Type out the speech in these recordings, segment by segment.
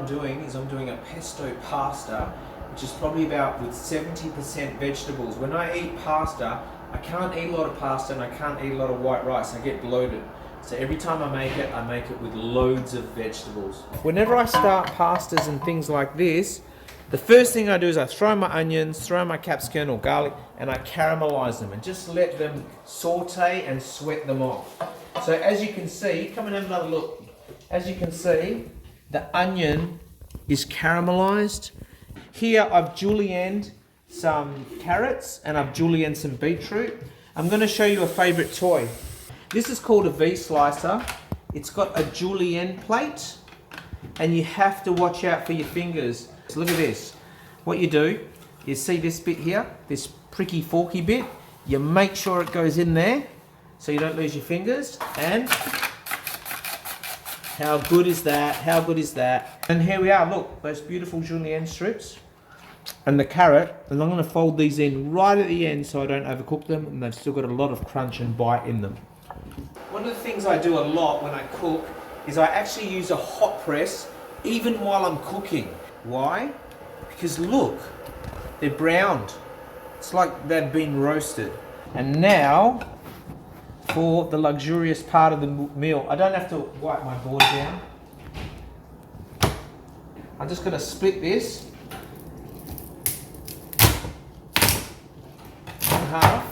doing is I'm doing a pesto pasta, which is probably about with 70% vegetables. When I eat pasta, I can't eat a lot of pasta and I can't eat a lot of white rice. I get bloated. So every time I make it with loads of vegetables. Whenever I start pastas and things like this, the first thing I do is I throw my onions, throw my capsicum or garlic, and I caramelize them and just let them saute and sweat them off. So as you can see, come and have another look. As you can see, the onion is caramelized. Here I've julienned some carrots and I've julienned some beetroot. I'm going to show you a favorite toy. This is called a V-slicer. It's got a julienne plate and you have to watch out for your fingers. So look at this. What you do, you see this bit here, this pricky forky bit, you make sure it goes in there so you don't lose your fingers. And how good is that? How good is that? And here we are, look, those beautiful julienne strips. And the carrot, and I'm going to fold these in right at the end so I don't overcook them and they've still got a lot of crunch and bite in them. One of the things I do a lot when I cook is I actually use a hot press even while I'm cooking. Why? Because look, they're browned. It's like they've been roasted. And now, for the luxurious part of the meal, I don't have to wipe my board down. I'm just going to split this in half.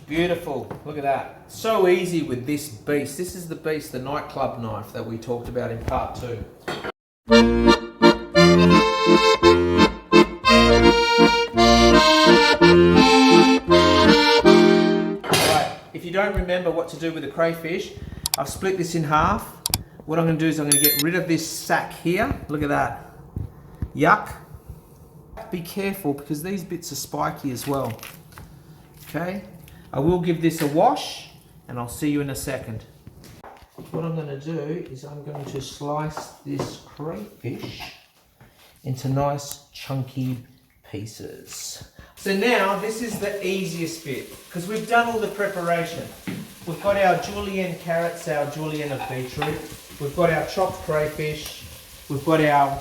Beautiful, look at that. So easy with this beast. This is the beast, the nightclub knife that we talked about in part 2. Alright, if you don't remember what to do with the crayfish, I've split this in half. What I'm going to do is I'm going to get rid of this sack here. Look at that. Yuck. Be careful because these bits are spiky as well. Okay. I will give this a wash and I'll see you in a second. What I'm going to do is I'm going to slice this crayfish into nice chunky pieces. So now this is the easiest bit because we've done all the preparation. We've got our julienne carrots, our julienne of beetroot. We've got our chopped crayfish. We've got our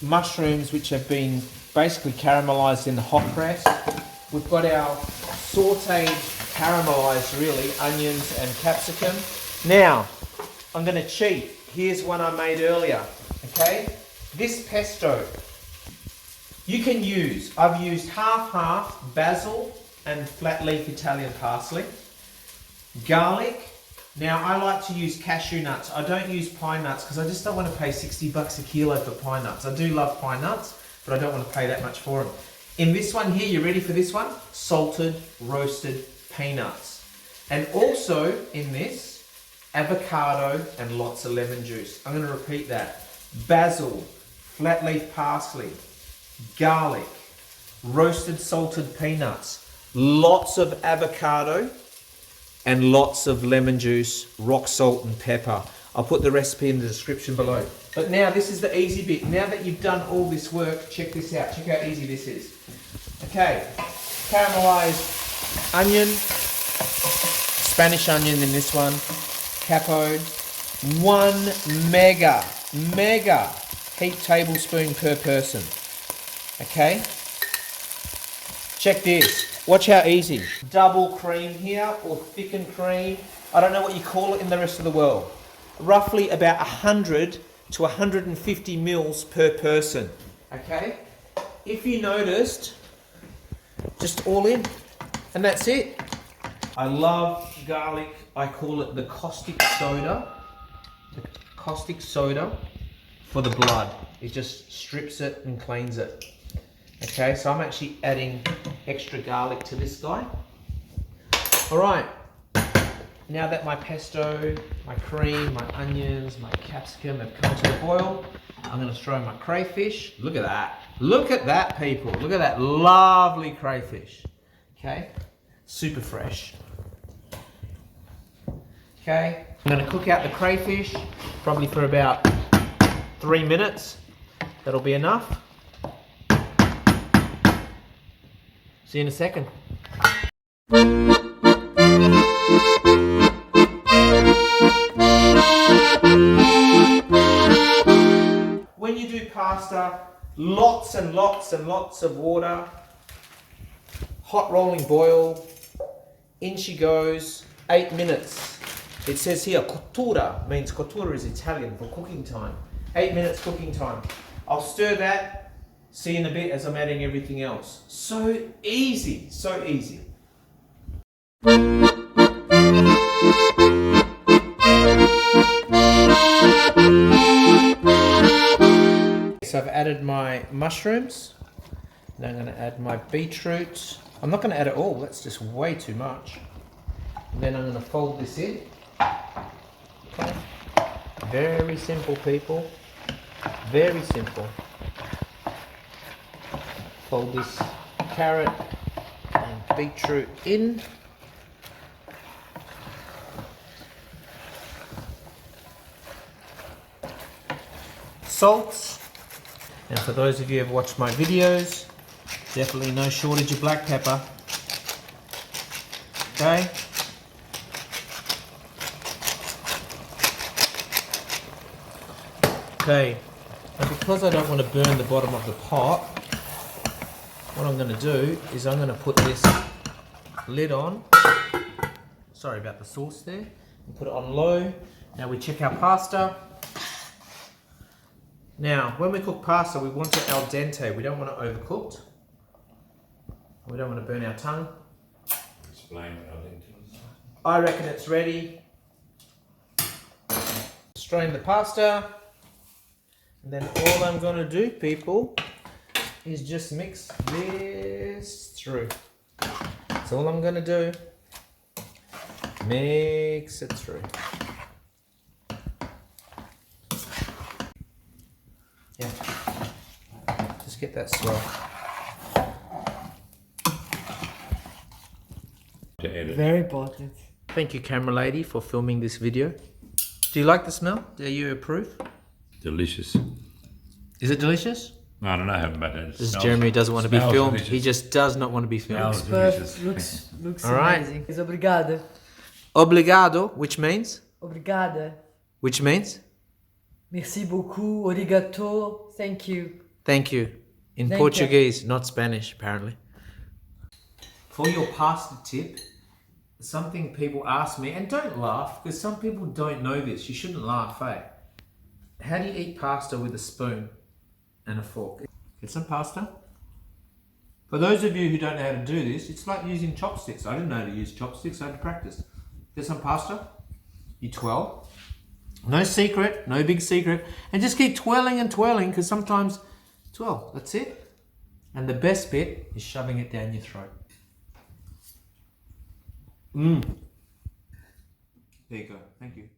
mushrooms which have been basically caramelized in the hot press. We've got our sauteed, caramelized really, onions and capsicum. Now, I'm going to cheat. Here's one I made earlier, okay? This pesto, you can use, I've used half basil and flat leaf Italian parsley, garlic. Now, I like to use cashew nuts. I don't use pine nuts because I just don't want to pay 60 bucks a kilo for pine nuts. I do love pine nuts, but I don't want to pay that much for them. In this one here, you ready for this one? Salted, roasted peanuts. And also in this, avocado and lots of lemon juice. I'm going to repeat that. Basil, flat leaf parsley, garlic, roasted salted peanuts, lots of avocado and lots of lemon juice, rock salt and pepper. I'll put the recipe in the description below. But now this is the easy bit. Now that you've done all this work, check this out. Check how easy this is. Okay, caramelized onion, Spanish onion in this one, capo, 1 mega heaped tablespoon per person. Okay, check this. Watch how easy. Double cream here or thickened cream. I don't know what you call it in the rest of the world. Roughly about 100 to 150 mils per person. Okay, if you noticed, just all in, and that's it. I love garlic. I call it the caustic soda. The caustic soda for the blood. It just strips it and cleans it. Okay, so I'm actually adding extra garlic to this guy. All right, now that my pesto, my cream, my onions, my capsicum have come to the boil, I'm going to throw my crayfish. Look at that. Look at that, people. Look at that lovely crayfish. Okay, super fresh. Okay, I'm going to cook out the crayfish probably for about 3 minutes. That'll be enough. See you in a second. Lots and lots and lots of water. Hot rolling boil. In she goes. 8 minutes. It says here, cottura means cottura is Italian for cooking time. 8 minutes cooking time. I'll stir that. See in a bit as I'm adding everything else. So easy, so easy. So I've added my mushrooms. Now I'm going to add my beetroot. I'm not going to add it all, that's just way too much. And then I'm going to fold this in. Okay. Very simple, people. Very simple. Fold this carrot and beetroot in. Salt. And for those of you who have watched my videos, definitely no shortage of black pepper. Okay. Okay. And because I don't want to burn the bottom of the pot, what I'm going to do is I'm going to put this lid on. Sorry about the sauce there. And put it on low. Now we check our pasta. Now, when we cook pasta, we want it al dente. We don't want it overcooked. We don't want to burn our tongue. Explain what al dente is. I reckon it's ready. Strain the pasta. And then all I'm going to do, people, is just mix this through. That's all I'm going to do. Mix it through. Yeah. Just get that swell. To edit. Very important. Thank you, camera lady, for filming this video. Do you like the smell? Do you approve? Delicious. Is it delicious? I don't know how about that. This is Jeremy who doesn't want to be smells filmed. delicious. He just does not want to be filmed. Smells delicious. Looks All right. amazing. Is obrigada. Obrigado, which means? Obrigada. Which means? Merci beaucoup. Arigato. Thank you. Thank you. In Thank Portuguese, not Spanish, apparently. For your pasta tip, something people ask me, and don't laugh, because some people don't know this. You shouldn't laugh, eh? How do you eat pasta with a spoon and a fork? Get some pasta. For those of you who don't know how to do this, it's like using chopsticks. I didn't know how to use chopsticks, I had to practice. Get some pasta, you twirl. No secret, no big secret. And just keep twirling and twirling, because sometimes twirl, that's it. And the best bit is shoving it down your throat. There you go, thank you.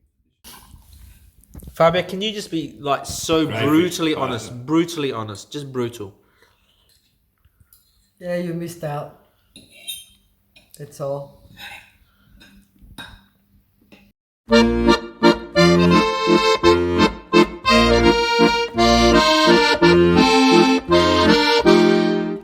Fabio, can you just be like so Right. brutally honest? Brutally honest, just brutal. Yeah, you missed out. That's all.